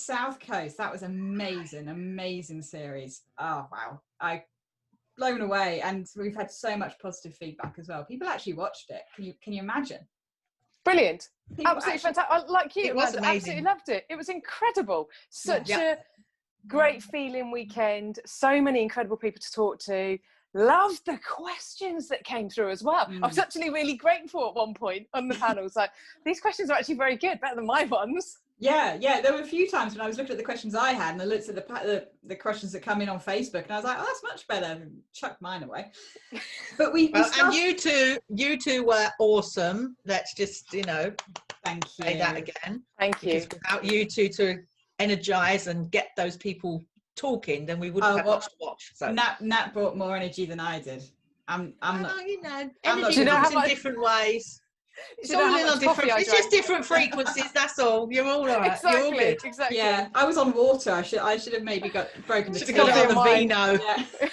South Coast. That was amazing series. Oh wow, blown away, and we've had so much positive feedback as well. People actually watched it. Can you imagine? Brilliant. People Absolutely fantastic. Like you, it was Amanda, absolutely loved it. It was incredible. Such a great feeling weekend. So many incredible people to talk to. Loved the questions that came through as well. I was actually really grateful at one point on the panels. Like, these questions are actually very good, better than my ones. Yeah. There were a few times when I was looking at the questions I had, and I looked at the questions that come in on Facebook, and I was like, oh, that's much better. And chucked mine away. But and you two were awesome. Let's just, thank you. say that again. Thank you. Because without you two to energize and get those people talking, then we wouldn't have much to watch. So Nat brought more energy than I did. I'm not. Energy comes in different ways. It's all in on different. It's just different frequencies. That's all. You're all right. Exactly, You're all good. Exactly. Yeah, I was on water. I should have maybe broken the. Should have got on the vino. Yeah.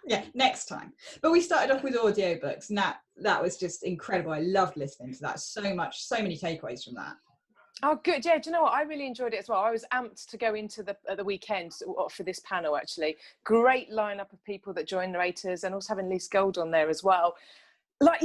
Yeah, next time. But we started off with audiobooks, and that was just incredible. I loved listening to that so much. So many takeaways from that. Oh, good. Yeah, do you know what? I really enjoyed it as well. I was amped to go into the weekend for this panel, actually. Great lineup of people that joined narrators, and also having Lise Gold on there as well. Like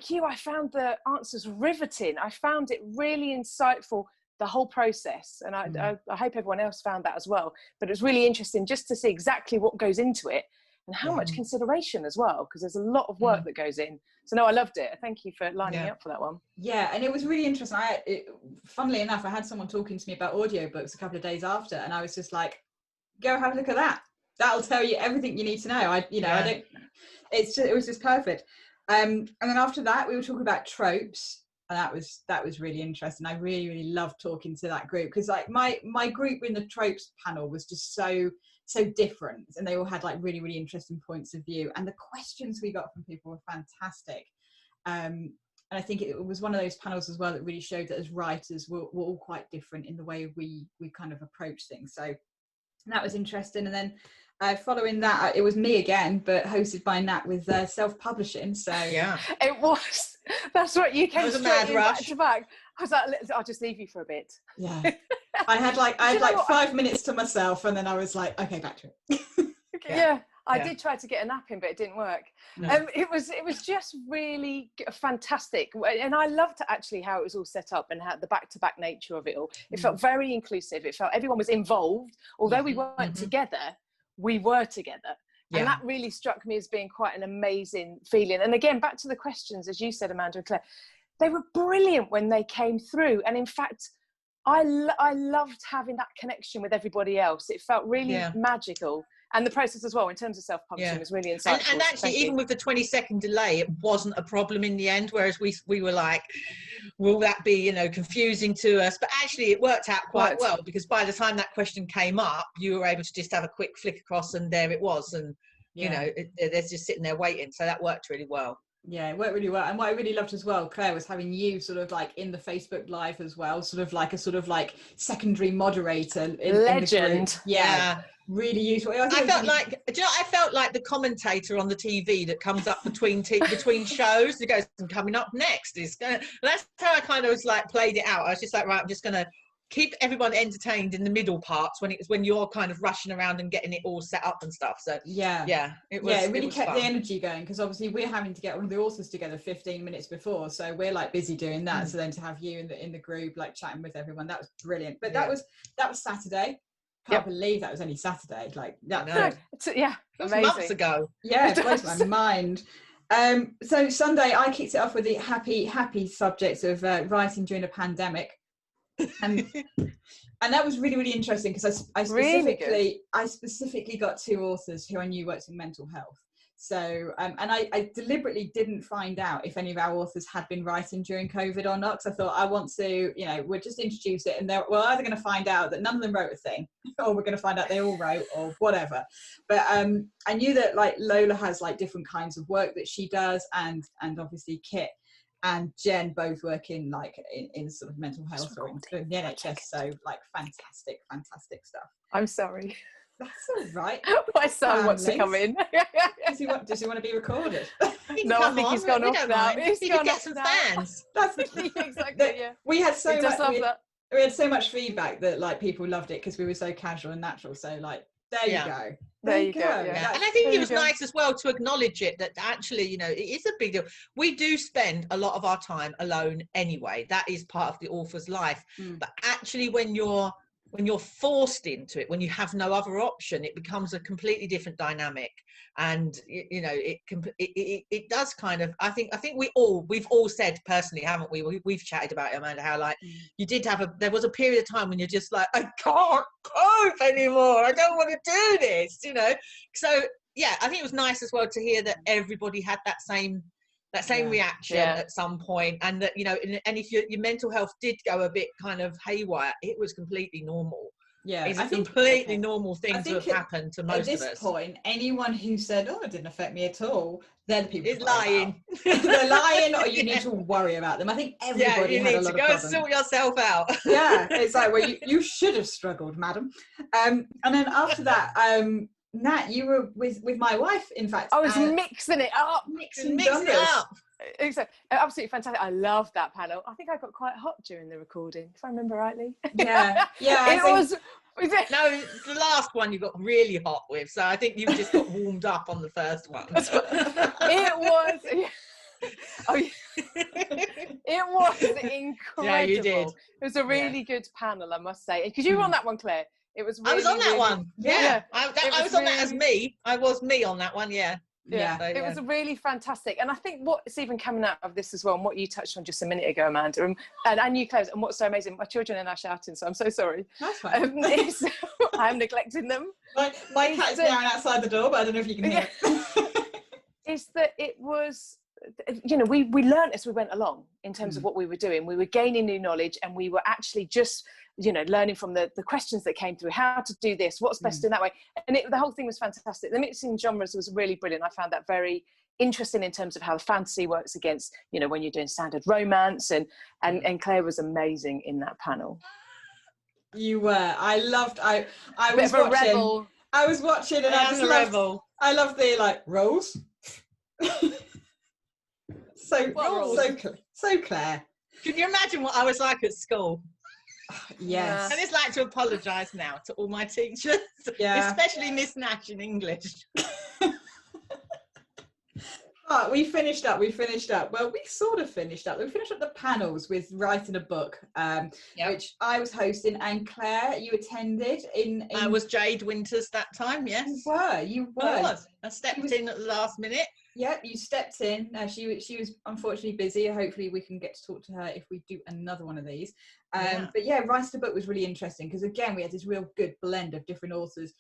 you, I found the answers riveting. I found it really insightful, the whole process. And I hope everyone else found that as well. But it was really interesting just to see exactly what goes into it and how much consideration as well, because there's a lot of work that goes in. So no, I loved it. Thank you for lining me up for that one. Yeah, and it was really interesting. Funnily enough, I had someone talking to me about audiobooks a couple of days after, and I was just like, go have a look at that. That'll tell you everything you need to know. It was just perfect. And then after that, we were talking about tropes, and that was really interesting. I really, really loved talking to that group, because like my group in the tropes panel was just so different, and they all had like really, really interesting points of view, and the questions we got from people were fantastic. And I think it was one of those panels as well that really showed that as writers we're all quite different in the way we kind of approach things. So that was interesting. And then following that, it was me again, but hosted by Nat with self-publishing. So yeah, it was. That's what you came straight in back to back. I was like, I'll just leave you for a bit. Yeah, I had like 5 minutes to myself, and then I was like, okay, back to it. Yeah. I did try to get a nap in, but it didn't work. No. It was just really fantastic, and I loved actually how it was all set up and how the back-to-back nature of it all. It felt very inclusive. It felt everyone was involved, although we weren't together. We were together. And that really struck me as being quite an amazing feeling. And again, back to the questions, as you said, Amanda and Claire, they were brilliant when they came through. And in fact, I loved having that connection with everybody else. It felt really magical. And the process as well, in terms of self-publishing, was really insightful. And actually, even with the 20-second delay, it wasn't a problem in the end, whereas we were like, will that be, confusing to us? But actually, it worked out quite well, because by the time that question came up, you were able to just have a quick flick across, and there it was. And, they're just sitting there waiting. So that worked really well. Yeah, it worked really well. And what I really loved as well, Claire, was having you sort of like in the Facebook Live as well, sort of like secondary moderator. Legend. In the group. Yeah. Really useful. I felt like the commentator on the TV that comes up between shows. It goes, and coming up next is going. That's how I kind of was like played it out. I was just like, right, I'm just going to keep everyone entertained in the middle parts when you're kind of rushing around and getting it all set up and stuff. So it really kept fun. The energy going, because obviously we're having to get all the authors together 15 minutes before, so we're like busy doing that. So then to have you in the group like chatting with everyone, that was brilliant. But that was Saturday. Can't believe that was only Saturday. Like that. It was months ago. Yeah, it blows my mind. So Sunday I kicked it off with the happy subject of writing during a pandemic. And that was really, really interesting, because I specifically got two authors who I knew worked in mental health. So and I deliberately didn't find out if any of our authors had been writing during COVID or not, because I thought I want to, we'll just introduce it, and we're either going to find out that none of them wrote a thing, or we're going to find out they all wrote, or whatever. But I knew that like Lola has like different kinds of work that she does, and obviously Kit and Jen both work in sort of mental health or in the NHS. So like fantastic stuff. I'm sorry. That's all right. My son wants to come in. Does he want to be recorded? No, I think he's gone off now. He can get some fans. That's exactly. Yeah. We had so much. we had so much feedback that like people loved it because we were so casual and natural. So like, there you go. There you go. Yeah. And I think it was nice as well to acknowledge it, that actually, you know, it is a big deal. We do spend a lot of our time alone anyway. That is part of the author's life. But actually, when you're forced into it, when you have no other option, it becomes a completely different dynamic. And you know, it does kind of, I think we've all said personally, haven't we? We've chatted about it, Amanda, how like you did there was a period of time when you're just like, I can't cope anymore. I don't want to do this, you know? So yeah, I think it was nice as well to hear that everybody had that same reaction at some point, and that, you know, and if your mental health did go a bit kind of haywire, it was completely normal. It's a completely normal thing to have happened to most of us. At this point, anyone who said, "Oh, it didn't affect me at all," they're the people is lying. They're lying, or you need to worry about them. I think everybody had a lot of problems. You need to go and sort yourself out. It's like, well, you should have struggled, madam. And then after that, Nat, you were with my wife, in fact. I was mixing it up. Mixing it up. Exactly. Absolutely fantastic. I loved that panel. I think I got quite hot during the recording, if I remember rightly. Yeah. Was it? No, the last one you got really hot with, so I think you just got warmed up on the first one. It was. It was incredible. Yeah, you did. It was a really good panel, I must say, because you were on that one, Claire. It was. Really, I was on that one. Yeah. I was on that as me. I was me on that one. Yeah. So, it was really fantastic, and I think what's even coming out of this as well, and what you touched on just a minute ago, Amanda, and you, Claire, and what's so amazing, my children are now shouting, so I'm so sorry. That's fine. I'm neglecting them. My cat's meowing outside the door, but I don't know if you can hear it. Is that it was, you know, we learned as we went along in terms of what we were doing. We were gaining new knowledge, and we were actually just, you know, learning from the questions that came through, how to do this, what's best in that way. And the whole thing was fantastic. The mixing genres was really brilliant. I found that very interesting in terms of how the fantasy works against, you know, when you're doing standard romance, and Claire was amazing in that panel. You were. I loved, I was watching. Rebel. I was watching and I loved the like rolls. so Claire. Can you imagine what I was like at school? Yes. I just like to apologise now to all my teachers, especially Miss Nash in English. But we finished up. Well, we sort of finished up. We finished up the panels with writing a book, which I was hosting, and Claire, you attended. I was Jade Winters that time. Yes, you were. I stepped in at the last minute. Yeah, you stepped in. She was unfortunately busy. Hopefully we can get to talk to her if we do another one of these. But yeah, writing the book was really interesting because, again, we had this real good blend of different authors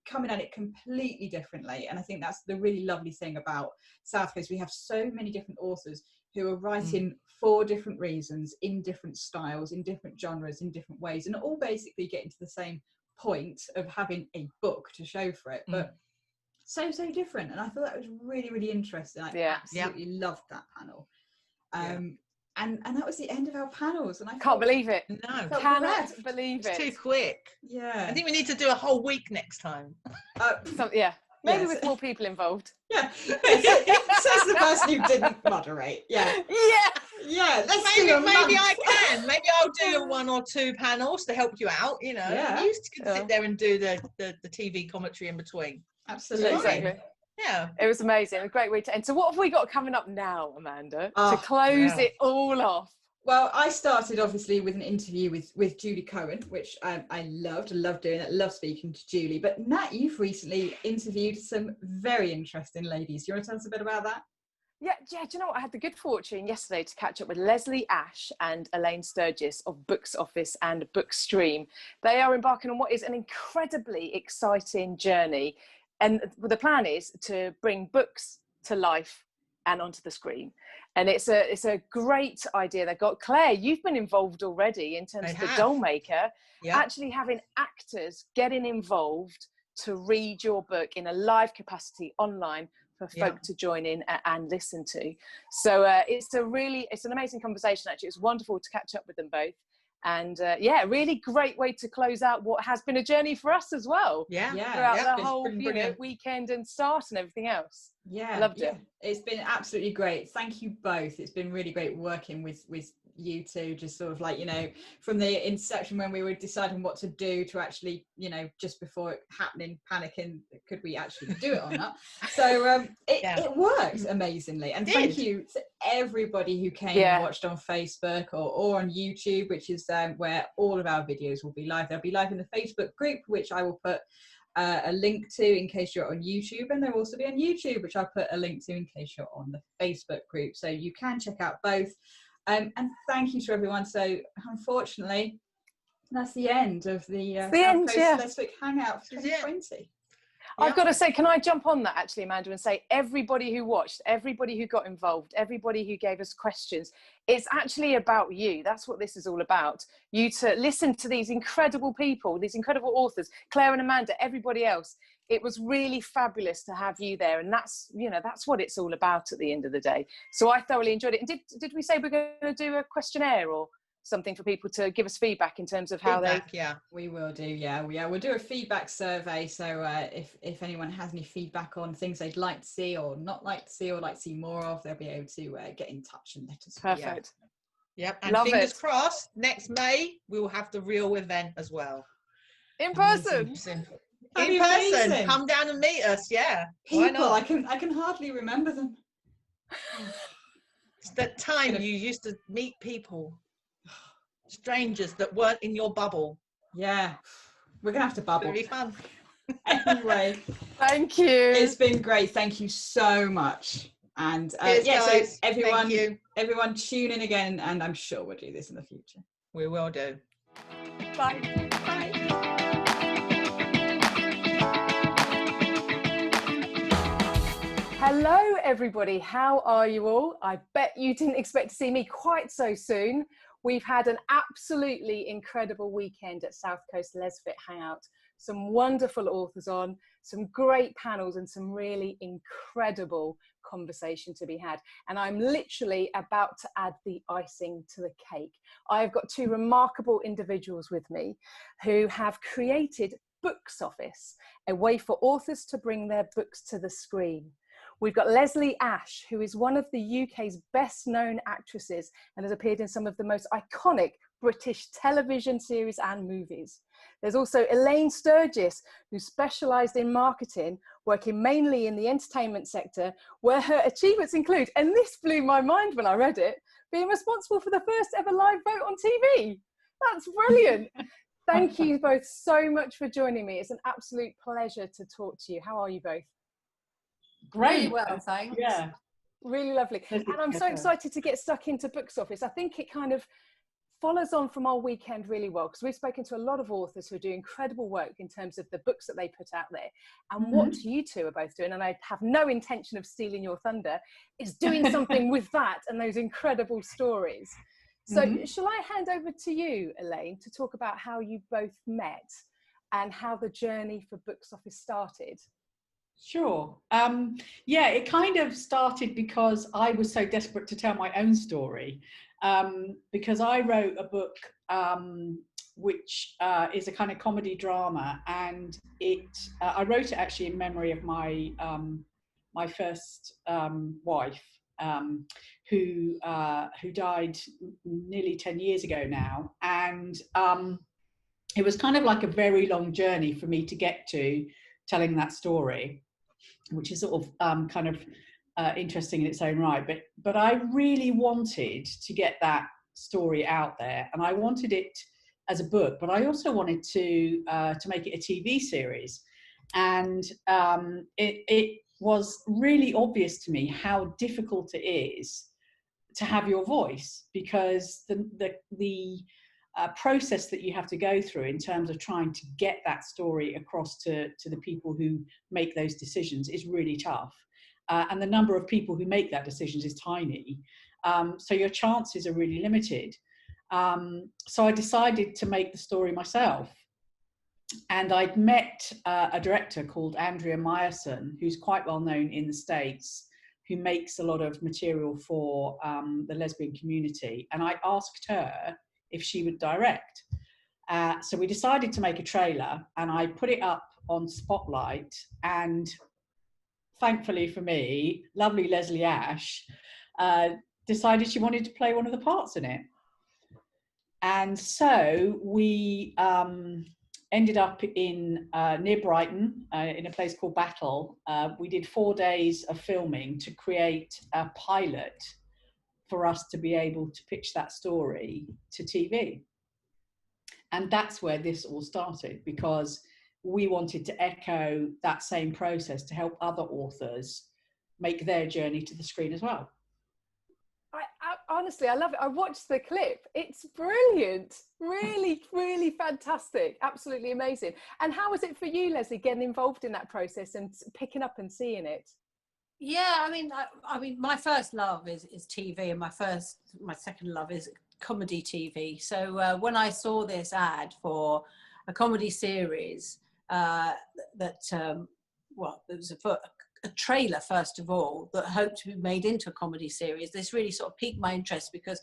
coming at it completely differently. And I think that's the really lovely thing about South Coast. We have so many different authors who are writing for different reasons, in different styles, in different genres, in different ways, and all basically getting to the same point of having a book to show for it. But so different, and I thought that was really, really interesting. I absolutely loved that panel. And that was the end of our panels, and I can't believe it. No, cannot believe it. It's too quick. Yeah, I think we need to do a whole week next time. Maybe with more people involved. Yeah, says the person who didn't moderate. Yeah. Maybe I can. Maybe I'll do 1 or 2 panels to help you out. You know, you can sit there and do the TV commentary in between. Absolutely. Exactly. Yeah, it was amazing. A great way to end. So what have we got coming up now, Amanda, to close it all off? Well, I started obviously with an interview with Julie Cohen, which I loved. I love doing it. I love speaking to Julie. But Nat, you've recently interviewed some very interesting ladies. Do you want to tell us a bit about that? Yeah. Do you know what? I had the good fortune yesterday to catch up with Leslie Ash and Elaine Sturgess of BooksOffice and Bookstream. They are embarking on what is an incredibly exciting journey. And the plan is to bring books to life and onto the screen. And it's a great idea. They've got, Claire, you've been involved already in terms of the doll maker, actually having actors getting involved to read your book in a live capacity online for folk to join in and listen to. So it's an amazing conversation, actually. It's wonderful to catch up with them both. And really great way to close out what has been a journey for us as well. Throughout the whole weekend and start and everything else. Yeah, Loved it. It's been absolutely great. Thank you both. It's been really great working with you two, just sort of like, you know, from the inception when we were deciding what to do to actually, you know, just before it happening, panicking, could we actually do it or not? So it works amazingly. And thank you to everybody who came and watched on Facebook or on YouTube, which is where all of our videos will be live. They'll be live in the Facebook group, which I will put a link to in case you're on YouTube, and they'll also be on YouTube, which I'll put a link to in case you're on the Facebook group, so you can check out both. And thank you to everyone. So unfortunately, that's the end of the South Coast Lesbic Hangout for 2020. I've got to say, can I jump on that actually, Amanda, and say everybody who watched, everybody who got involved, everybody who gave us questions, it's actually about you. That's what this is all about. You to listen to these incredible people, these incredible authors, Claire and Amanda, everybody else. It was really fabulous to have you there. And that's, you know, that's what it's all about at the end of the day. So I thoroughly enjoyed it. And did we say we're going to do a questionnaire or something for people to give us feedback in terms of how we will do we'll do a feedback survey, so if anyone has any feedback on things they'd like to see or not like to see or like to see more of, they'll be able to get in touch and let us know. Perfect. And Love fingers crossed next May we will have the real event as well, in person. In person, come down and meet us. People, why not? I can hardly remember them. It's that time you used to meet people, strangers that weren't in your bubble. We're gonna have to bubble. It'll be fun. Anyway, thank you. It's been great. Thank you so much. And so everyone tune in again, and I'm sure we'll do this in the future. We will do. Bye. Hello everybody, how are you all? I bet you didn't expect to see me quite so soon. We've had an absolutely incredible weekend at South Coast Lesbic Hangout. Some wonderful authors on, some great panels and some really incredible conversation to be had. And I'm literally about to add the icing to the cake. I've got two remarkable individuals with me who have created BooksOffice, a way for authors to bring their books to the screen. We've got Leslie Ash, who is one of the UK's best known actresses and has appeared in some of the most iconic British television series and movies. There's also Elaine Sturgess, who specialised in marketing, working mainly in the entertainment sector, where her achievements include, and this blew my mind when I read it, being responsible for the first ever live vote on TV. That's brilliant. Thank you both so much for joining me. It's an absolute pleasure to talk to you. How are you both? Great. Really well, thanks. Yeah, really lovely. And I'm so excited to get stuck into BooksOffice. I think it kind of follows on from our weekend really well, because we've spoken to a lot of authors who are doing incredible work in terms of the books that they put out there. And what you two are both doing, and I have no intention of stealing your thunder, is doing something with that and those incredible stories. So shall I hand over to you, Elaine, to talk about how you both met and how the journey for BooksOffice started? Sure. It kind of started because I was so desperate to tell my own story, because I wrote a book which is a kind of comedy drama, and I wrote it actually in memory of my my first wife, who died nearly 10 years ago now, and it was kind of like a very long journey for me to get to telling that story, which is sort of kind of interesting in its own right. But I really wanted to get that story out there, and I wanted it as a book, but I also wanted to make it a TV series. And it was really obvious to me how difficult it is to have your voice, because the process that you have to go through in terms of trying to get that story across to the people who make those decisions is really tough. And the number of people who make that decisions is tiny. So your chances are really limited. So I decided to make the story myself. And I'd met a director called Andrea Meyerson, who's quite well known in the States, who makes a lot of material for the lesbian community. And I asked her if she would direct. So we decided to make a trailer, and I put it up on Spotlight, and thankfully for me, lovely Leslie Ash decided she wanted to play one of the parts in it. And so we ended up in near Brighton, in a place called Battle. We did 4 days of filming to create a pilot for us to be able to pitch that story to TV. And that's where this all started, because we wanted to echo that same process to help other authors make their journey to the screen as well. Honestly, I love it. I watched the clip. It's brilliant. Really, really fantastic. Absolutely amazing. And how was it for you, Leslie, getting involved in that process and picking up and seeing it? Yeah, I mean, my first love is TV, and my second love is comedy TV. So when I saw this ad for a comedy series, there was a trailer, first of all, that hoped to be made into a comedy series. This really sort of piqued my interest, because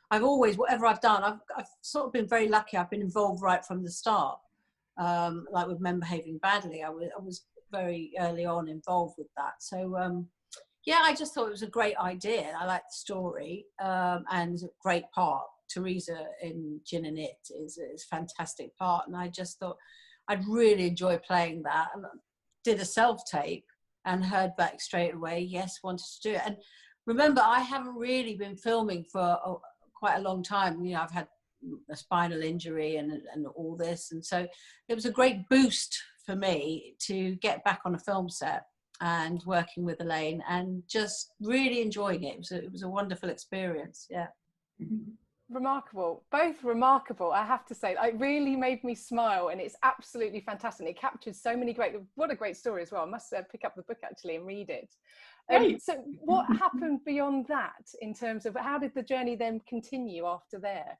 I've always, whatever I've done, I've sort of been very lucky. I've been involved right from the start. Like with Men Behaving Badly, I was very early on involved with that. So yeah, I just thought it was a great idea. I liked the story, and a great part. Teresa in Gin and It is a fantastic part, and I just thought I'd really enjoy playing that. And did a self-tape and heard back straight away, yes, wanted to do it. And remember, I haven't really been filming for quite a long time. You know, I've had a spinal injury and all this, and so it was a great boost for me to get back on a film set and working with Elaine and just really enjoying it. It was a wonderful experience. Yeah. Remarkable, both remarkable, I have to say. It really made me smile, and it's absolutely fantastic. It captures so many what a great story as well. I must pick up the book actually and read it. So what happened beyond that, in terms of how did the journey then continue after there?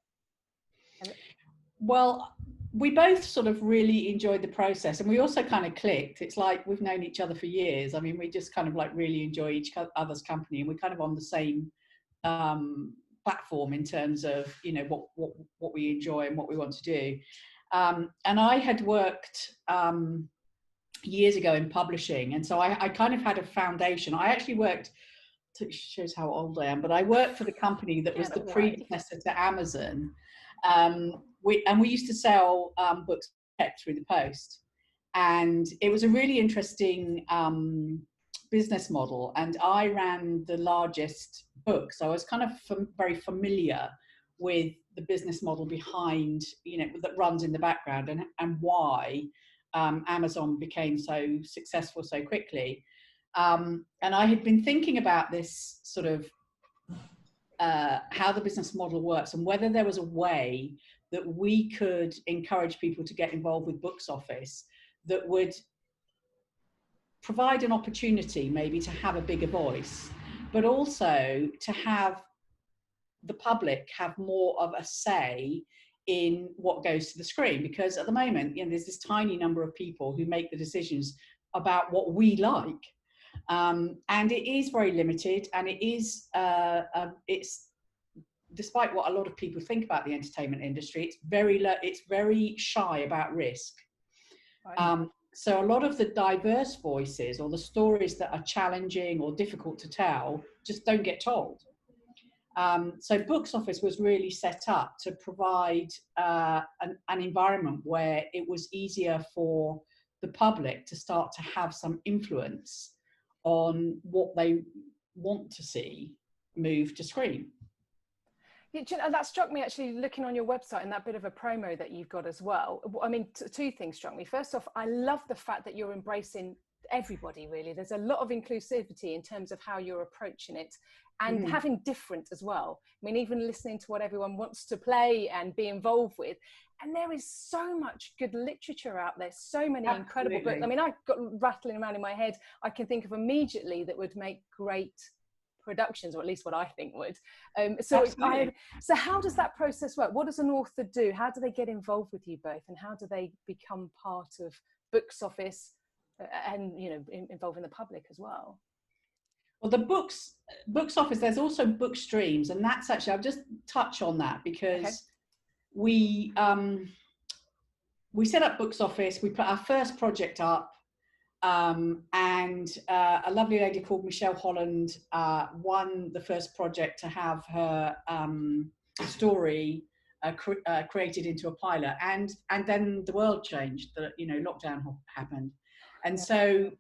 Well, we both sort of really enjoyed the process, and we also kind of clicked. It's like we've known each other for years. I mean, we just kind of like really enjoy each other's company, and we're kind of on the same platform in terms of, you know, what we enjoy and what we want to do. And I had worked years ago in publishing, and so I kind of had a foundation. I actually worked, shows how old I am, but I worked for the company that was the predecessor to Amazon. We used to sell books through the post, and it was a really interesting business model, and I ran the largest book, so I was kind of very familiar with the business model behind, you know, that runs in the background, and why Amazon became so successful so quickly. And I had been thinking about this sort of how the business model works, and whether there was a way that we could encourage people to get involved with BooksOffice that would provide an opportunity maybe to have a bigger voice, but also to have the public have more of a say in what goes to the screen. Because at the moment, you know, there's this tiny number of people who make the decisions about what we like. And it is very limited, and it is, it's, despite what a lot of people think about the entertainment industry, it's very shy about risk. Right. So a lot of the diverse voices or the stories that are challenging or difficult to tell just don't get told. So BooksOffice was really set up to provide an environment where it was easier for the public to start to have some influence on what they want to see move to screen. Yeah, that struck me actually, looking on your website and that bit of a promo that you've got as well. I mean, two things struck me. First off, I love the fact that you're embracing everybody, really. There's a lot of inclusivity in terms of how you're approaching it, and having different as well. I mean, even listening to what everyone wants to play and be involved with. And there is so much good literature out there, so many incredible books. I mean, I've got rattling around in my head, I can think of immediately that would make great productions, or at least what I think would. So how does that process work? What does an author do? How do they get involved with you both, and how do they become part of BooksOffice and, you know, involving the public as well? Well, the BooksOffice, there's also book streams, and that's actually, I'll just touch on that, because we set up BooksOffice. We put our first project up and a lovely lady called Michelle Holland won the first project to have her story created into a pilot, and then the world changed. Lockdown happened, and so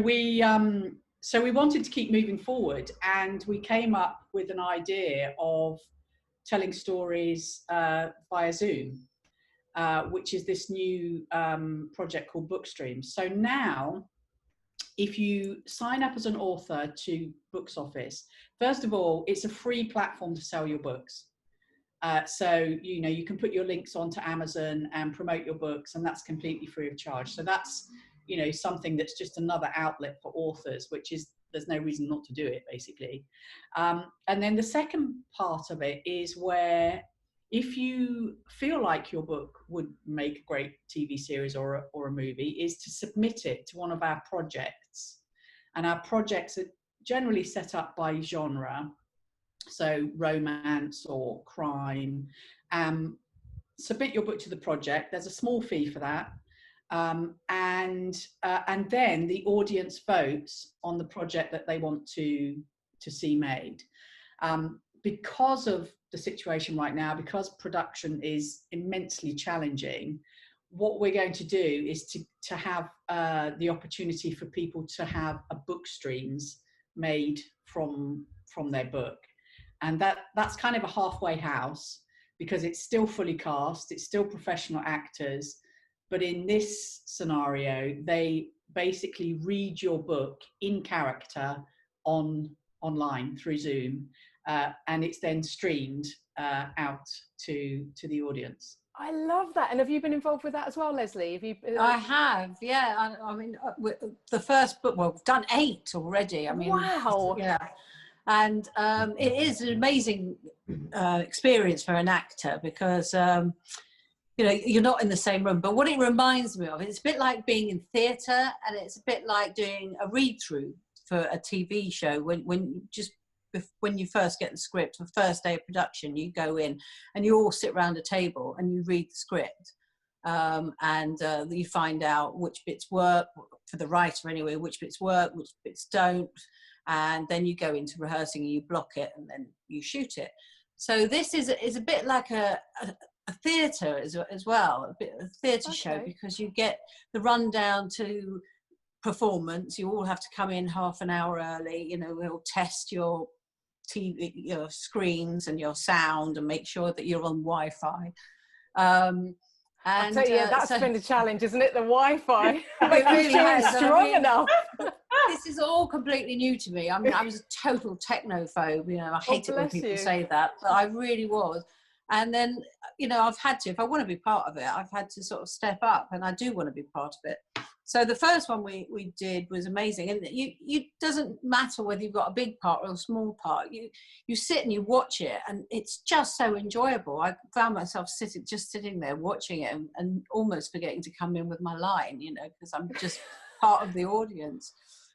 we wanted to keep moving forward, and we came up with an idea of telling stories via Zoom, which is this new project called Bookstreams. So now, if you sign up as an author to BooksOffice, first of all, it's a free platform to sell your books. So you can put your links onto Amazon and promote your books, and that's completely free of charge. So that's something that's just another outlet for authors, which is, there's no reason not to do it, basically. And then the second part of it is where, if you feel like your book would make a great TV series or a movie, is to submit it to one of our projects. And our projects are generally set up by genre, so romance or crime. Submit your book to the project. There's a small fee for that. And then the audience votes on the project that they want to see made. Because of the situation right now, because production is immensely challenging, what we're going to do is to have the opportunity for people to have a book streams made from their book. And that's kind of a halfway house, because it's still fully cast, it's still professional actors, but in this scenario, they basically read your book in character online through Zoom, and it's then streamed out to the audience. I love that. And have you been involved with that as well, Leslie? Have you? I have, yeah. I mean, the first book, well, we've done 8 already. I mean, wow. Yeah. And it is an amazing experience for an actor, because you're not in the same room. But what it reminds me of, it's a bit like being in theatre, and it's a bit like doing a read-through for a TV show. When you first get the script, the first day of production, you go in and you all sit around a table and you read the script, and you find out which bits work for the writer anyway, which bits work, which bits don't. And then you go into rehearsing and you block it, and then you shoot it. So this is a bit like a theatre as well, a bit of a theatre show, because you get the rundown to performance. You all have to come in half an hour early. We'll test your TV, your screens and your sound, and make sure that you're on Wi-Fi. I'll tell you, that's been a challenge, isn't it? The Wi-Fi. It really has. Strong enough. This is all completely new to me. I mean, I was a total technophobe. I hate it when people say that, but I really was. And then, I've had to, if I want to be part of it, I've had to sort of step up, and I do want to be part of it. So the first one we did was amazing, and you doesn't matter whether you've got a big part or a small part. You sit and you watch it, and it's just so enjoyable. I found myself sitting there watching it, and almost forgetting to come in with my line, because I'm just part of the audience.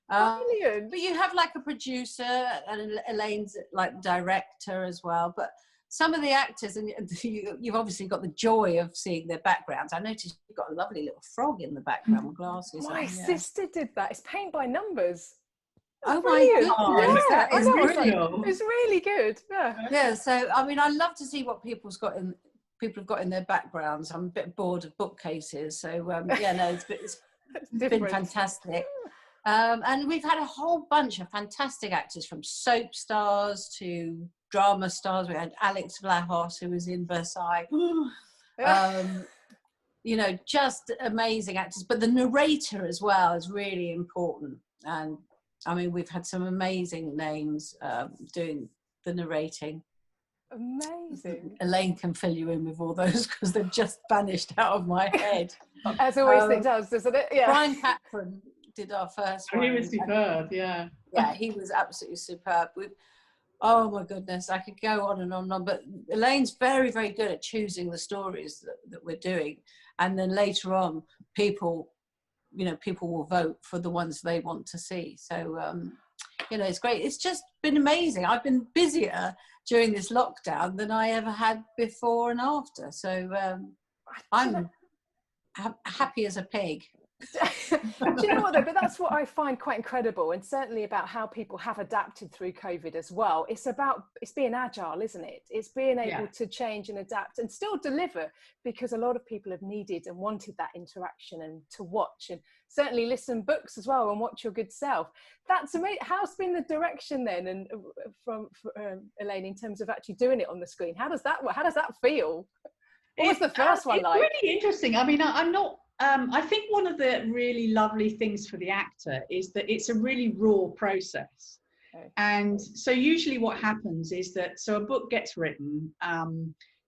Brilliant. But you have like a producer, and Elaine's like director as well. But some of the actors, and you've obviously got the joy of seeing their backgrounds. I noticed you've got a lovely little frog in the background with glasses. My sister did that. It's paint by numbers. Oh brilliant. My God. Yeah, That is real. It's really good. Yeah. Yeah. So I mean, I love to see what people have got in their backgrounds. I'm a bit bored of bookcases, so it's been fantastic. And we've had a whole bunch of fantastic actors, from soap stars to drama stars. We had Alex Vlahos, who was in Versailles. Just amazing actors. But the narrator as well is really important. And I mean, we've had some amazing names doing the narrating. Amazing. Elaine can fill you in with all those, because they've just vanished out of my head. As always it does, doesn't it? Yeah. Brian Catron did our first one. He was superb, yeah. Yeah, he was absolutely superb. Oh my goodness, I could go on and on and on. But Elaine's very, very good at choosing the stories that we're doing. And then later on, people will vote for the ones they want to see. So, it's great. It's just been amazing. I've been busier during this lockdown than I ever had before and after. So I'm happy as a pig. Do you know what though? But that's what I find quite incredible, and certainly about how people have adapted through COVID as well. It's being agile, isn't it? It's being able to change and adapt and still deliver, because a lot of people have needed and wanted that interaction and to watch and certainly listen books as well and watch your good self. That's amazing. How's been the direction then, and from Elaine, in terms of actually doing it on the screen? How does that feel? What was the first one like? It's really interesting. I mean, I'm not. I think one of the really lovely things for the actor is that it's a really raw process. Okay. And so usually what happens is that, so a book gets written,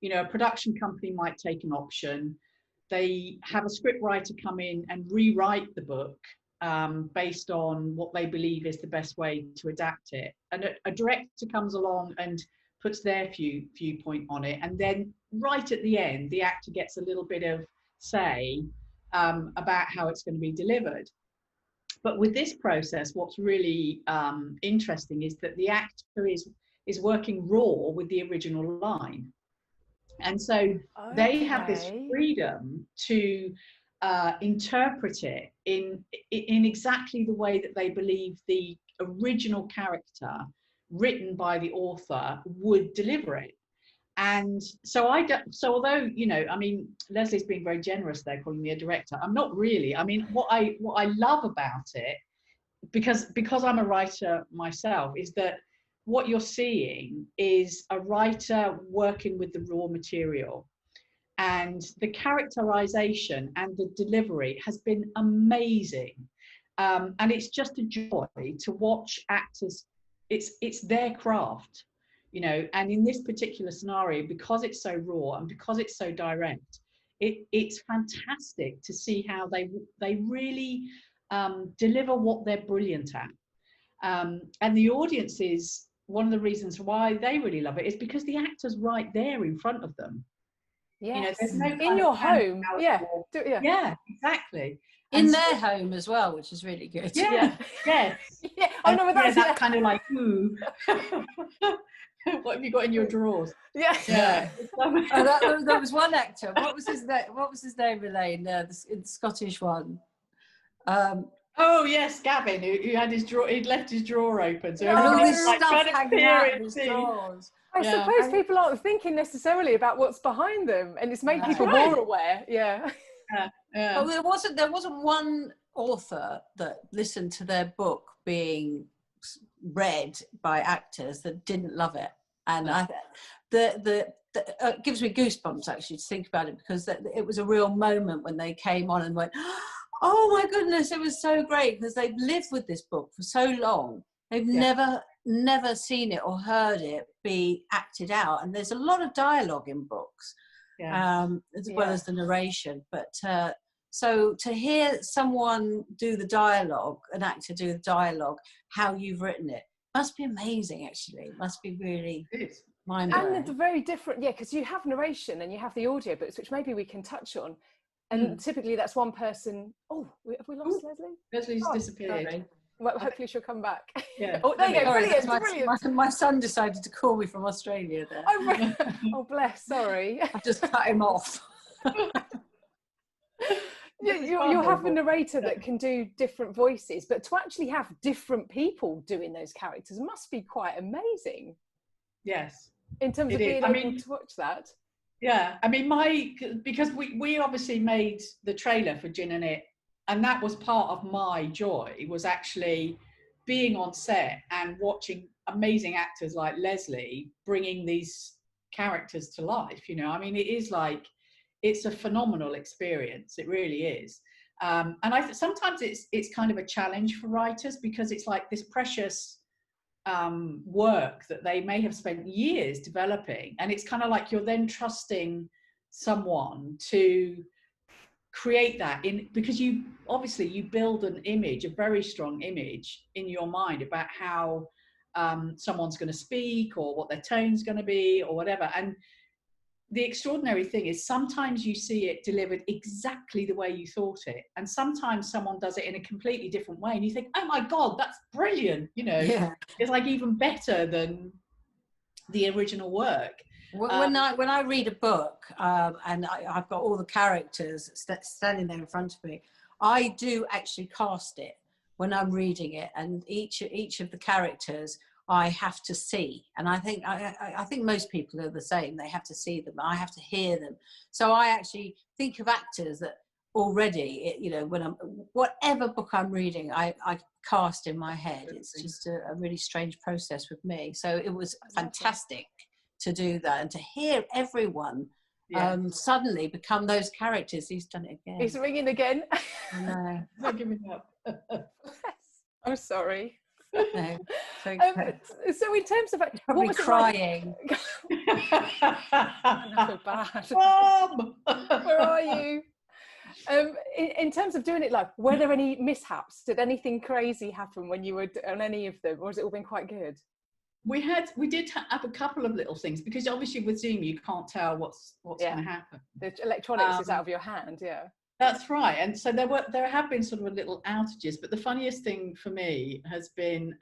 you know, a production company might take an option. They have a script writer come in and rewrite the book based on what they believe is the best way to adapt it. And a director comes along and puts their viewpoint on it. And then right at the end, the actor gets a little bit of say about how it's going to be delivered. But with this process, what's really interesting is that the actor is working raw with the original line. And so they have this freedom to interpret it in exactly the way that they believe the original character written by the author would deliver it. And so although, you know, I mean, Leslie's being very generous there, calling me a director. I'm not really. I mean, what I love about it, because I'm a writer myself, is that what you're seeing is a writer working with the raw material, and the characterization and the delivery has been amazing. And it's just a joy to watch actors. It's their craft. You know, and in this particular scenario, because it's so raw and because it's so direct, it's fantastic to see how they really deliver what they're brilliant at. And the audience is one of the reasons why they really love it, is because the actor's right there in front of them. Yes. You know, there's no in your home. Yeah, exactly. In their home as well, which is really good. Yes. Yeah. Oh no, but that's that kind of like, ooh. What have you got in your drawers? Yeah. There was one actor. What was his name, Elaine? The Scottish one. Oh yes, Gavin, who had his drawer. He'd left his drawer open, so all this like stuff hanging out in his drawers. I suppose people aren't thinking necessarily about what's behind them, and it's made people more aware. Yeah. But there wasn't one author that listened to their book being read by actors that didn't love it, and it gives me goosebumps actually to think about it, because it was a real moment when they came on and went, oh my goodness, it was so great, because they've lived with this book for so long. They've never seen it or heard it be acted out, and there's a lot of dialogue in books, as well as the narration. But so to hear someone do the dialogue, an actor do the dialogue, how you've written it, must be amazing. Actually, it must be really mind-blowing. And it's very different, because you have narration and you have the audiobooks, which maybe we can touch on. And typically that's one person. Oh, have we lost Leslie? Leslie's disappeared. Sorry. Well, hopefully she'll come back. Yeah. Oh, there you go. Brilliant, brilliant. My son decided to call me from Australia there. Oh, bless. Sorry. I just cut him off. You have a narrator that can do different voices, but to actually have different people doing those characters must be quite amazing. Yes. In terms of being able to watch that. Yeah, I mean, because we obviously made the trailer for Gin and It, and that was part of my joy, was actually being on set and watching amazing actors like Leslie bringing these characters to life. You know, I mean, it's a phenomenal experience. It really is. And sometimes it's kind of a challenge for writers, because it's like this precious work that they may have spent years developing, and it's kind of like you're then trusting someone to create that because you build an image, a very strong image in your mind about how someone's going to speak, or what their tone's going to be, or whatever. And the extraordinary thing is sometimes you see it delivered exactly the way you thought it, and sometimes someone does it in a completely different way, and you think, oh my God, that's brilliant. You know, it's like even better than the original work. When I read a book and I've got all the characters standing there in front of me, I do actually cast it when I'm reading it, and each of the characters I have to see, and I think most people are the same. They have to see them. I have to hear them. So I actually think of actors that already, you know, when whatever book I'm reading, I cast in my head. It's just a really strange process with me. So it was fantastic to do that and to hear everyone suddenly become those characters. He's done it again. He's ringing again. No, Not giving up. I'm sorry. no. So in terms of Probably what was crying. I feel bad. Mom! Where are you? In terms of doing it live, were there any mishaps? Did anything crazy happen when you were on any of them, or has it all been quite good? We did have a couple of little things, because obviously with Zoom you can't tell what's going to happen. The electronics is out of your hand. Yeah, that's right. And so there have been sort of a little outages, but the funniest thing for me has been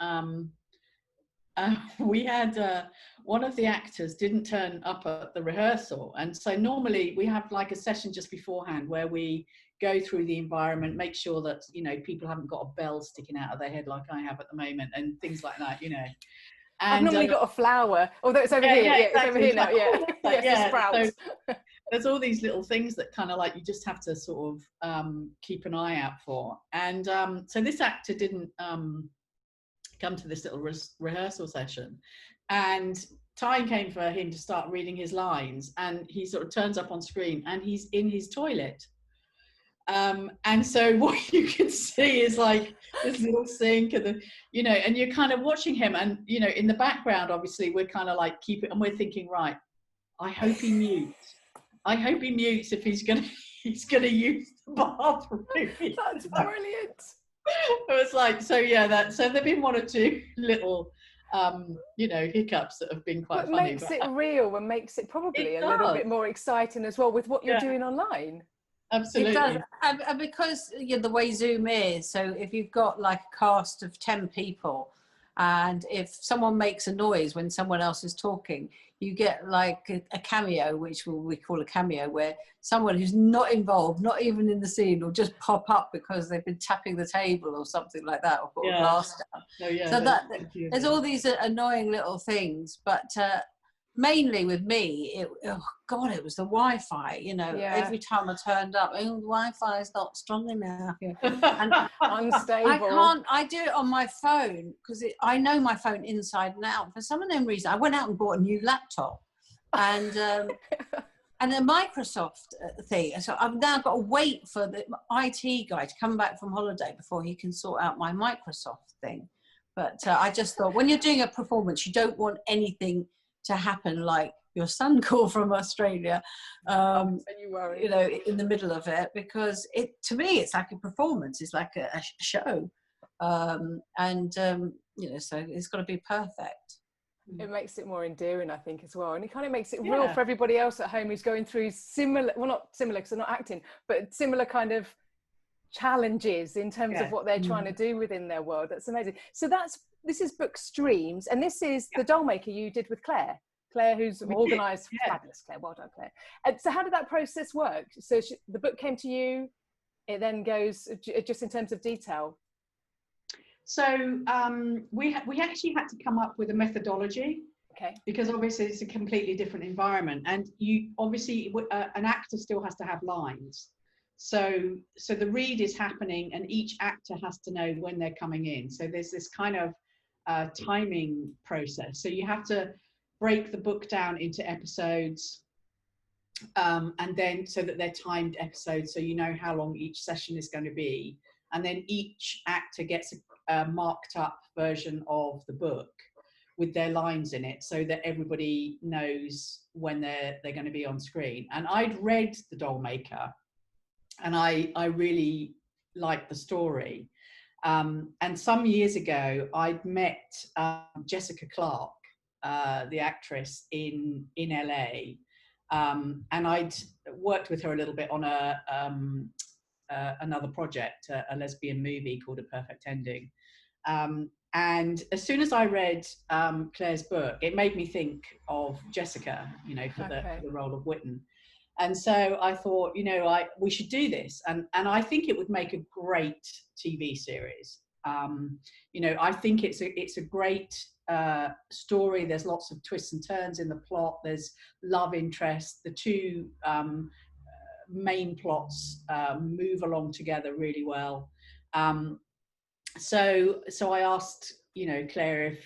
we had one of the actors didn't turn up at the rehearsal, and so normally we have like a session just beforehand where we go through the environment, make sure that, you know, people haven't got a bell sticking out of their head like I have at the moment, and things like that, you know. And I've normally got a flower, although it's over here. Yeah, exactly. It's over here now. Yeah, it's a sprout. So there's all these little things that kind of like you just have to sort of keep an eye out for. And so this actor didn't come to this little rehearsal session, and time came for him to start reading his lines, and he sort of turns up on screen and he's in his toilet. And so what you can see is like this little sink, and you know, and you're kind of watching him, and you know, in the background obviously we're kind of like and we're thinking, right, I hope he mutes. I hope he mutes if he's gonna use the bathroom. That's brilliant. It was like, so yeah, so there've been one or two little you know, hiccups that have been quite funny. Makes it real and makes it probably a little bit more exciting as well with what you're doing online. Absolutely. It does. And because the way Zoom is, so if you've got like a cast of 10 people, and if someone makes a noise when someone else is talking, you get like a cameo, which we call a cameo, where someone who's not involved, not even in the scene, will just pop up because they've been tapping the table or something like that, or put a glass down. So there's all these annoying little things, but mainly with me, it was the Wi-Fi, you know. Every time I turned up, the Wi-Fi is not strong enough, and unstable. I do it on my phone because I know my phone inside and out. For some of them reasons, I went out and bought a new laptop, and and a Microsoft thing. So I've now got to wait for the IT guy to come back from holiday before he can sort out my Microsoft thing. But I just thought, when you're doing a performance, you don't want anything to happen like your son called from Australia, you know, in the middle of it, because to me it's like a performance, it's like a show, you know, so it's got to be perfect. It makes it more endearing, I think, as well, and it kind of makes it real for everybody else at home who's going through similar, well, not similar because they're not acting, but similar kind of challenges in terms of what they're trying to do within their world. That's amazing. So this is Book Streams, and this is the doll maker you did with Claire, who's organised. Fabulous, Claire. Well done, Claire. So how did that process work? So the book came to you, it then goes just in terms of detail. So we actually had to come up with a methodology, because obviously it's a completely different environment, and you obviously an actor still has to have lines. So the read is happening, and each actor has to know when they're coming in. So there's this kind of timing process. So you have to break the book down into episodes, and then so that they're timed episodes, so you know how long each session is going to be, and then each actor gets a marked up version of the book with their lines in it, so that everybody knows when they're going to be on screen. And I'd read The Doll Maker, and I really liked the story. And some years ago, I'd met Jessica Clarke, the actress in LA, and I'd worked with her a little bit on another project, a lesbian movie called A Perfect Ending. And as soon as I read Claire's book, it made me think of Jessica, you know, for the role of Witten. And so I thought, you know, we should do this, and I think it would make a great TV series. You know, I think it's a great story. There's lots of twists and turns in the plot. There's love interest. The two main plots move along together really well. So I asked, you know, Claire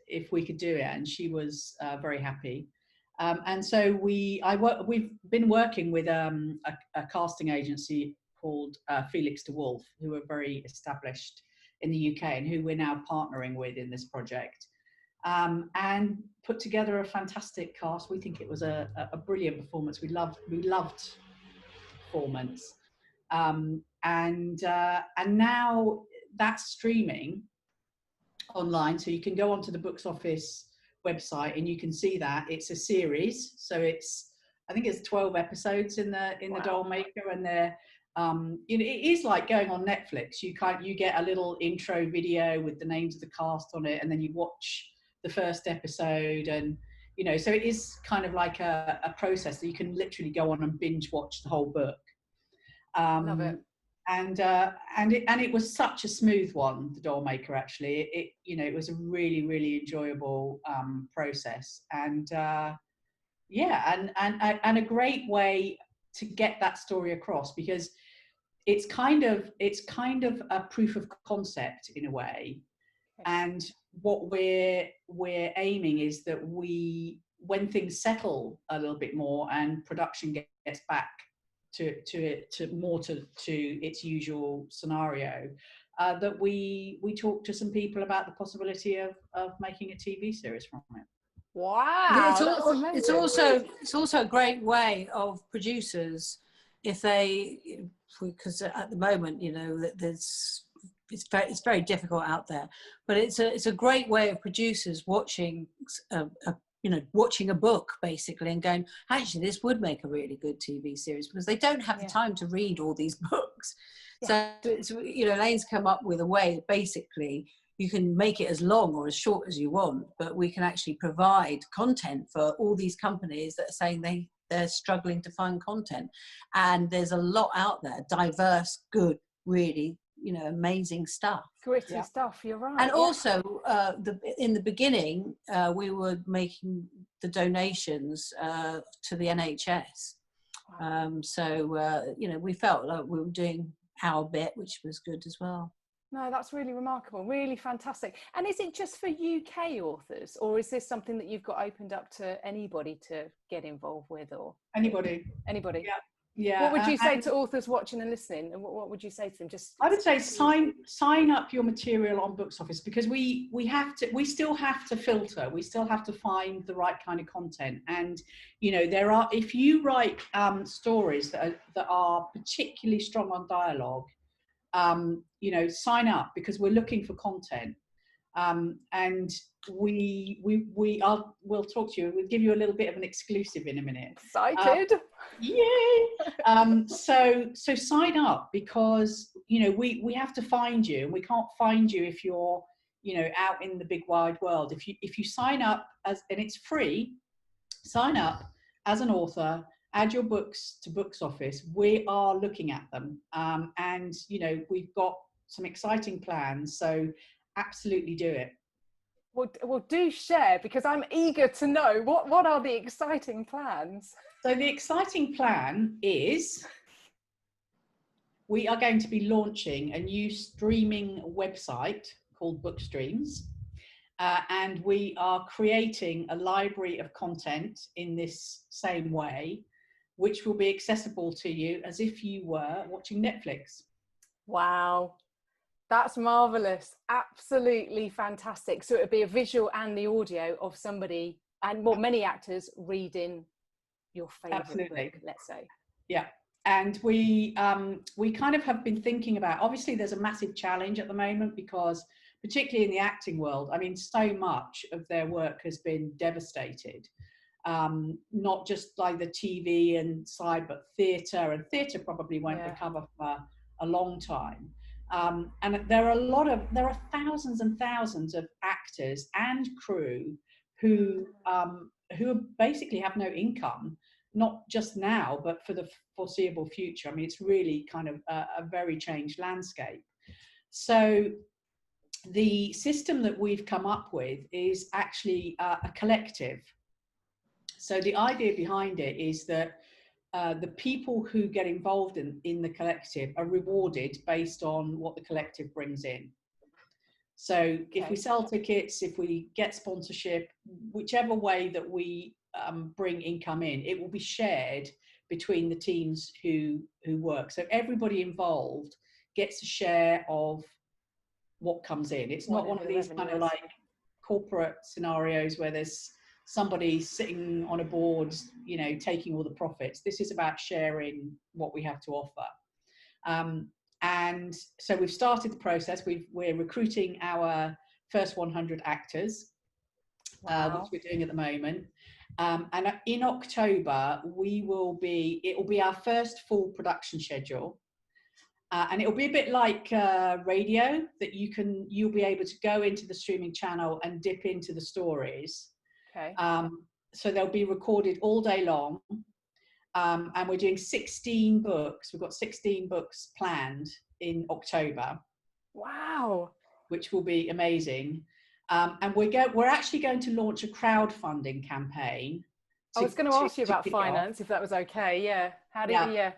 if we could do it, and she was very happy. And so we've been working with a casting agency called Felix de Wolf, who are very established in the UK and who we're now partnering with in this project, and put together a fantastic cast. We think it was a brilliant performance. We loved performance, and now that's streaming online, so you can go onto the BooksOffice website and you can see that it's a series. So I think it's 12 episodes in the Doll Maker, and they're you know, it is like going on Netflix. You get a little intro video with the names of the cast on it, and then you watch the first episode, and you know, so it is kind of like a process that you can literally go on and binge watch the whole book. Love it. And it was such a smooth one, the Doll Maker. Actually, it you know, it was a really, really enjoyable process, and yeah, and a great way to get that story across, because it's kind of a proof of concept in a way. And what we're aiming is that when things settle a little bit more and production gets back to its usual scenario, that we talk to some people about the possibility of making a TV series from it. Wow, it's also a great way of producers, if they, because at the moment, you know, it's very difficult out there, but it's a great way of producers watching watching a book basically and going, actually this would make a really good TV series, because they don't have the time to read all these books. So it's, you know, Elaine's come up with a way that basically you can make it as long or as short as you want, but we can actually provide content for all these companies that are saying they're struggling to find content. And there's a lot out there, diverse, good, really, you know, amazing stuff. Gritty stuff, you're right. And also, in the beginning, we were making the donations to the NHS. So, you know, we felt like we were doing our bit, which was good as well. No, that's really remarkable, really fantastic. And is it just for UK authors, or is this something that you've got opened up to anybody to get involved with? Or anybody? Yeah. What would you say to authors watching and listening? And what would you say to them? I would say sign up your material on BooksOffice, because we still have to filter. We still have to find the right kind of content. And you know, if you write stories that are particularly strong on dialogue, you know, sign up, because we're looking for content. And we'll talk to you. We'll give you a little bit of an exclusive in a minute. Excited! Yay! So sign up, because you know, we have to find you, and we can't find you if you're, you know, out in the big wide world. If you sign up and it's free, sign up as an author. Add your books to BooksOffice. We are looking at them, and you know, we've got some exciting plans. So absolutely do it. Well, do share, because I'm eager to know what are the exciting plans. So the exciting plan is we are going to be launching a new streaming website called Bookstreams, and we are creating a library of content in this same way, which will be accessible to you as if you were watching Netflix. Wow, that's marvelous. Absolutely fantastic. So it would be a visual and the audio of somebody, and many actors reading your favorite book, let's say. Yeah. And we kind of have been thinking about, obviously there's a massive challenge at the moment, because particularly in the acting world, I mean, so much of their work has been devastated. Not just like the TV and side, but theatre, and theatre probably won't recover for a long time. And there are thousands and thousands of actors and crew who basically have no income, not just now, but for the foreseeable future. I mean, it's really kind of a very changed landscape. So the system that we've come up with is actually a collective. So the idea behind it is that the people who get involved in the collective are rewarded based on what the collective brings in. So if we sell tickets, if we get sponsorship, whichever way that we bring income in, it will be shared between the teams who work. So everybody involved gets a share of what comes in. It's not one of these kind of like corporate scenarios where there's somebody sitting on a board, you know, taking all the profits. This is about sharing what we have to offer. And so we've started the process. We're recruiting our first 100 actors, which we're doing at the moment. And in October, it will be our first full production schedule. And it'll be a bit like radio, that you'll be able to go into the streaming channel and dip into the stories. Okay. So they'll be recorded all day long. And we're doing 16 books. We've got 16 books planned in October. Wow. Which will be amazing. And we're actually going to launch a crowdfunding campaign. I was going to ask you about finance, if that was okay. Yeah.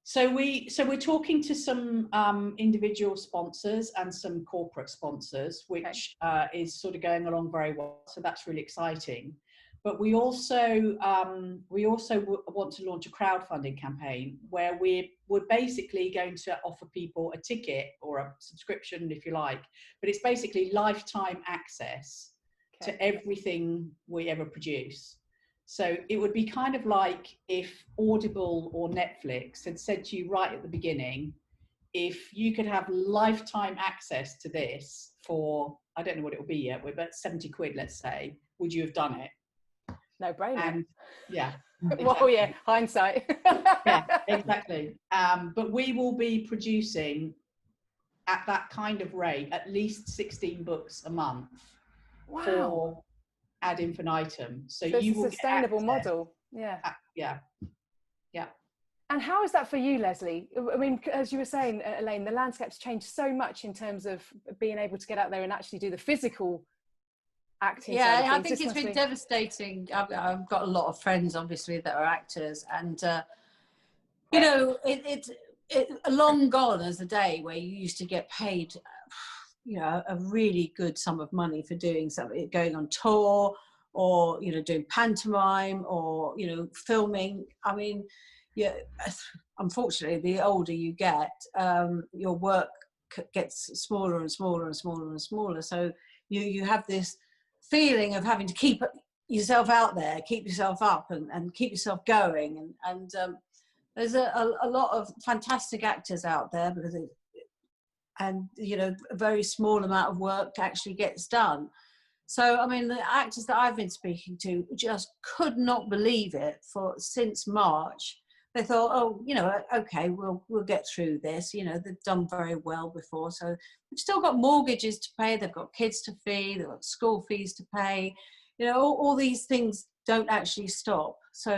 So we're talking to some individual sponsors and some corporate sponsors, which is sort of going along very well. So that's really exciting. But we also want to launch a crowdfunding campaign where we're basically going to offer people a ticket or a subscription, if you like. But it's basically lifetime access to everything we ever produce. So it would be kind of like if Audible or Netflix had said to you right at the beginning, if you could have lifetime access to this for, I don't know what it will be yet, but 70 quid, let's say, would you have done it? No brainer. And yeah. Exactly. Well, yeah, hindsight. Yeah, exactly. But we will be producing at that kind of rate, at least 16 books a month for ad infinitum. So you will a sustainable model. Yeah. Yeah. And how is that for you, Leslie? I mean, as you were saying, Elaine, the landscape's changed so much in terms of being able to get out there and actually do the physical acting. Yeah, I think it's been devastating. I've got a lot of friends, obviously, that are actors, and you know, it's long gone as a day where you used to get paid, you know, a really good sum of money for doing something, going on tour, or you know, doing pantomime, or you know, filming. I mean, yeah, unfortunately, the older you get, your work gets smaller and smaller and smaller and smaller. So you have this feeling of having to keep yourself out there, keep yourself up, and keep yourself going. And there's a lot of fantastic actors out there, because and you know, a very small amount of work actually gets done. So I mean, the actors that I've been speaking to just could not believe it. Since March, they thought, oh, you know, okay, we'll get through this. You know, they've done very well before, so they've still got mortgages to pay, they've got kids to feed, they've got school fees to pay. You know, all these things don't actually stop. So,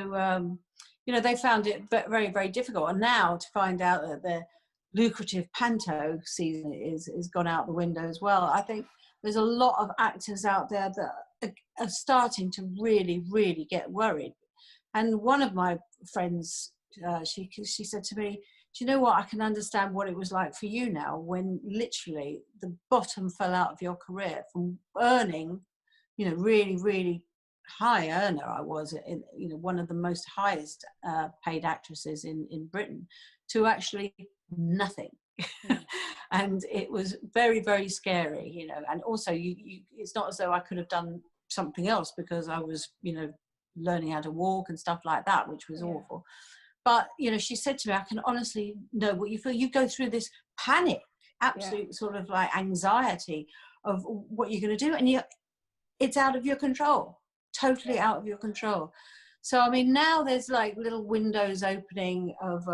you know, they found it very, very difficult. And now to find out that their lucrative panto season is gone out the window as well. I think there's a lot of actors out there that are starting to really, really get worried. And one of my friends, she said to me, do you know what, I can understand what it was like for you now, when literally the bottom fell out of your career from earning, you know, really, really high earner. I was, you know, one of the most highest paid actresses in Britain, to actually nothing. And it was very, very scary, you know. And also it's not as though I could have done something else, because I was, you know, learning how to walk and stuff like that, which was awful. But you know, she said to me, I can honestly know what you feel. You go through this panic, absolute sort of like anxiety of what you're going to do, and it's out of your control, totally out of your control. So I mean, now there's like little windows opening of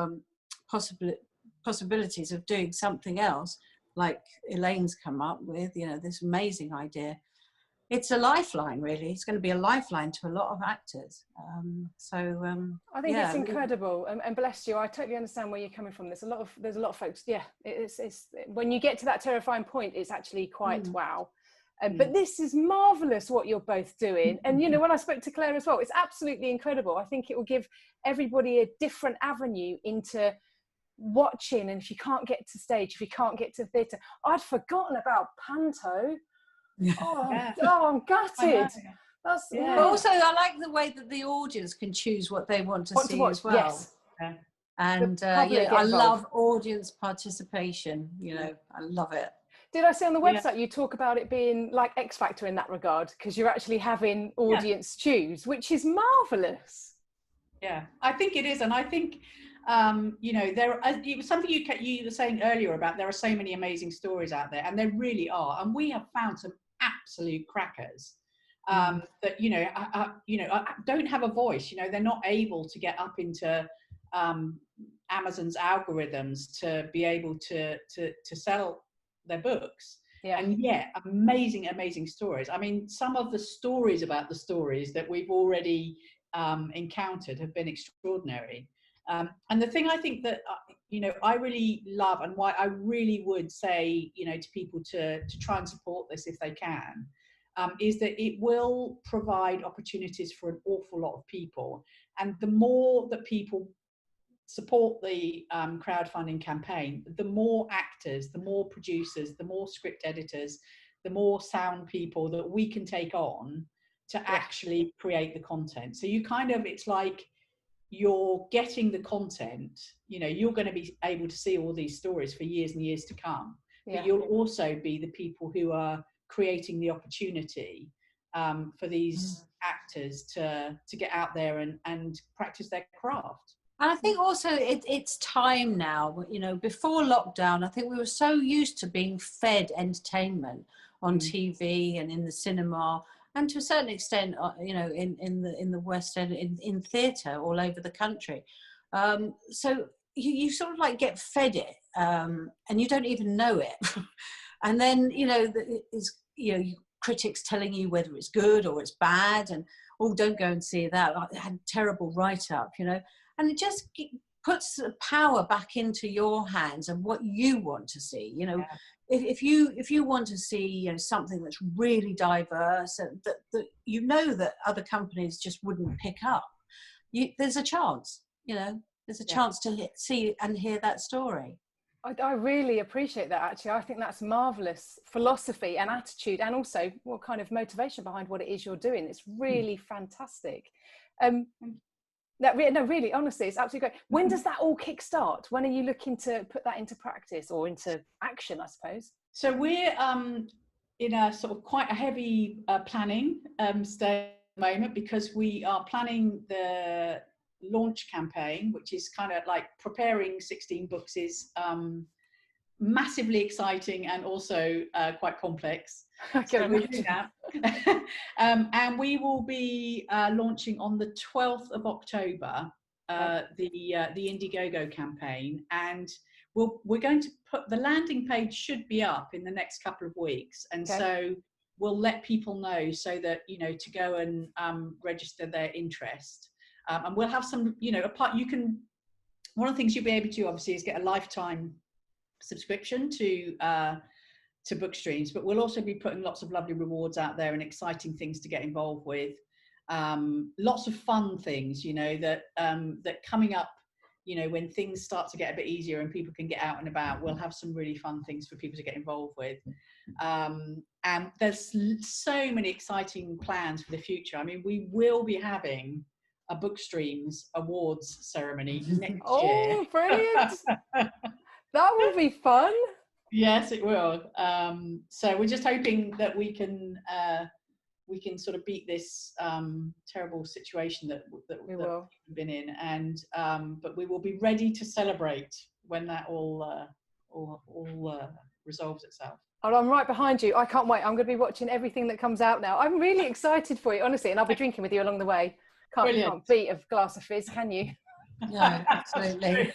possibilities of doing something else, like Elaine's come up with, you know, this amazing idea. it's a lifeline, really. It's going to be a lifeline to a lot of actors. I think it's incredible, and bless you. I totally understand where you're coming from. There's a lot of folks. Yeah, it's when you get to that terrifying point, it's actually quite wow. But this is marvelous what you're both doing. And, you know, when I spoke to Claire as well, it's absolutely incredible. I think it will give everybody a different avenue into watching. And if you can't get to stage, if you can't get to theatre, I'd forgotten about Panto. I'm gutted. That's, But also, I like the way that the audience can choose what they want to see as well. Yes. And I love audience participation. You know, I love it. Did I see on the website you talk about it being like X Factor in that regard, because you're actually having audience choose, which is marvelous. Yeah, I think it is, and I think you know, it was something you were saying earlier about there are so many amazing stories out there, and there really are, and we have found some absolute crackers that you know don't have a voice. You know, they're not able to get up into Amazon's algorithms to be able to sell their books. And amazing stories. I mean, some of the stories about the stories that we've already encountered have been extraordinary. And the thing I think that you know I really love, and why I really would say, you know, to people to try and support this if they can, is that it will provide opportunities for an awful lot of people. And the more that people support the crowdfunding campaign, the more actors, the more producers, the more script editors, the more sound people that we can take on to actually create the content. So you kind of, it's like you're getting the content, you know, you're going to be able to see all these stories for years and years to come, but you'll also be the people who are creating the opportunity for these actors to get out there and practice their craft. And I think also it's time now, you know, before lockdown, I think we were so used to being fed entertainment on TV and in the cinema, and to a certain extent, you know, in the West End, in theatre all over the country. So you sort of like get fed it, and you don't even know it. And then, you know, critics telling you whether it's good or it's bad, and, oh, don't go and see that. I had a terrible write-up, you know. And it just puts the power back into your hands and what you want to see. You know, if you want to see, you know, something that's really diverse, that you know that other companies just wouldn't pick up, there's a chance. You know, there's a chance to see and hear that story. I really appreciate that, actually. I think that's marvellous philosophy and attitude, and also what kind of motivation behind what it is you're doing. It's really fantastic. No, really, honestly, it's absolutely great. When does that all kickstart? When are you looking to put that into practice or into action, I suppose? So we're in a sort of quite a heavy planning stage at the moment, because we are planning the launch campaign, which is kind of like preparing 16 books is massively exciting and also quite complex. I can imagine. And we will be launching on the 12th of October the Indiegogo campaign, and we're going to put the landing page should be up in the next couple of weeks, and so we'll let people know so that, you know, to go and register their interest, and we'll have some, you know, one of the things you'll be able to do obviously is get a lifetime subscription to Bookstreams, but we'll also be putting lots of lovely rewards out there and exciting things to get involved with, lots of fun things, you know, that coming up, you know, when things start to get a bit easier and people can get out and about, we'll have some really fun things for people to get involved with, and there's so many exciting plans for the future. I mean, we will be having a Bookstreams awards ceremony next year. Oh, brilliant. That will be fun. Yes, it will. So we're just hoping that we can sort of beat this terrible situation that we've been in, and but we will be ready to celebrate when that all resolves itself. Oh, I'm right behind you. I can't wait. I'm going to be watching everything that comes out now. I'm really excited for you, honestly, and I'll be drinking with you along the way. Can't beat a glass of fizz, can you? No, absolutely.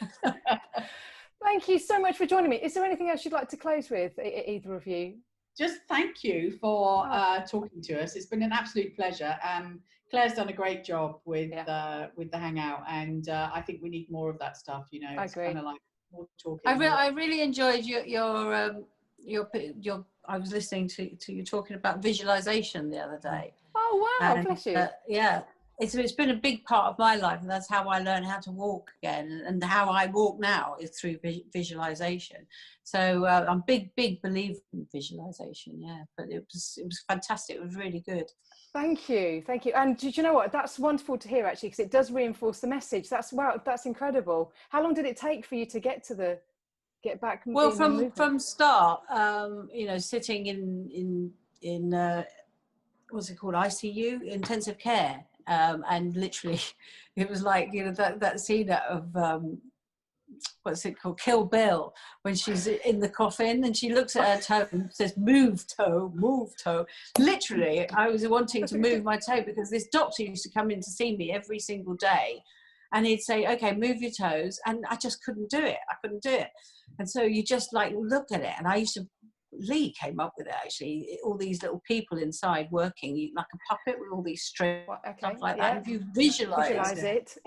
Thank you so much for joining me. Is there anything else you'd like to close with, either of you? just thank you for talking to us. It's been an absolute pleasure. Claire's done a great job with the Hangout, and I think we need more of that stuff. You know, it's kind of like more talking. I really enjoyed your. I was listening to you talking about visualization the other day. Oh wow! And, bless you. Yeah, it's been a big part of my life, and that's how I learned how to walk again, and how I walk now is through visualization. So I'm big believer in visualization. Yeah, but it was fantastic. It was really good. Thank you. And do you know what? That's wonderful to hear, actually, because it does reinforce the message. That's incredible. How long did it take for you to get back? Well, from start, you know, sitting in what's it called, ICU, intensive care, and literally, it was like, you know, that scene of what's it called, Kill Bill, when she's in the coffin and she looks at her toe and says, "Move toe, move toe." Literally, I was wanting to move my toe, because this doctor used to come in to see me every single day, and he'd say, "Okay, move your toes," and I just couldn't do it. And so you just like look at it, and Lee came up with it, actually, all these little people inside working like a puppet with all these strings, stuff like that. If you visualize it,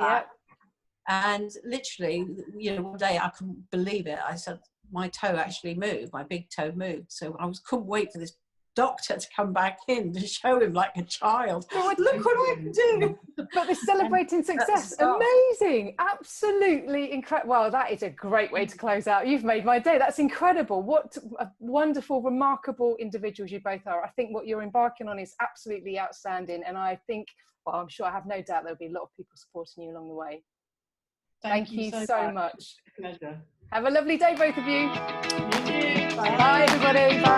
and literally, you know, one day I couldn't believe it. I said, my toe actually moved, my big toe moved. So couldn't wait for this doctor to come back in to show him like a child. Look what I can do. But this celebrating success, amazing, absolutely incredible. Well, that is a great way to close out. You've made my day. That's incredible. What wonderful, remarkable individuals you both are. I think what you're embarking on is absolutely outstanding. And I think, well, I'm sure, I have no doubt there'll be a lot of people supporting you along the way. Thank you so much. Pleasure. Have a lovely day, both of you. You too. Bye, everybody. Bye.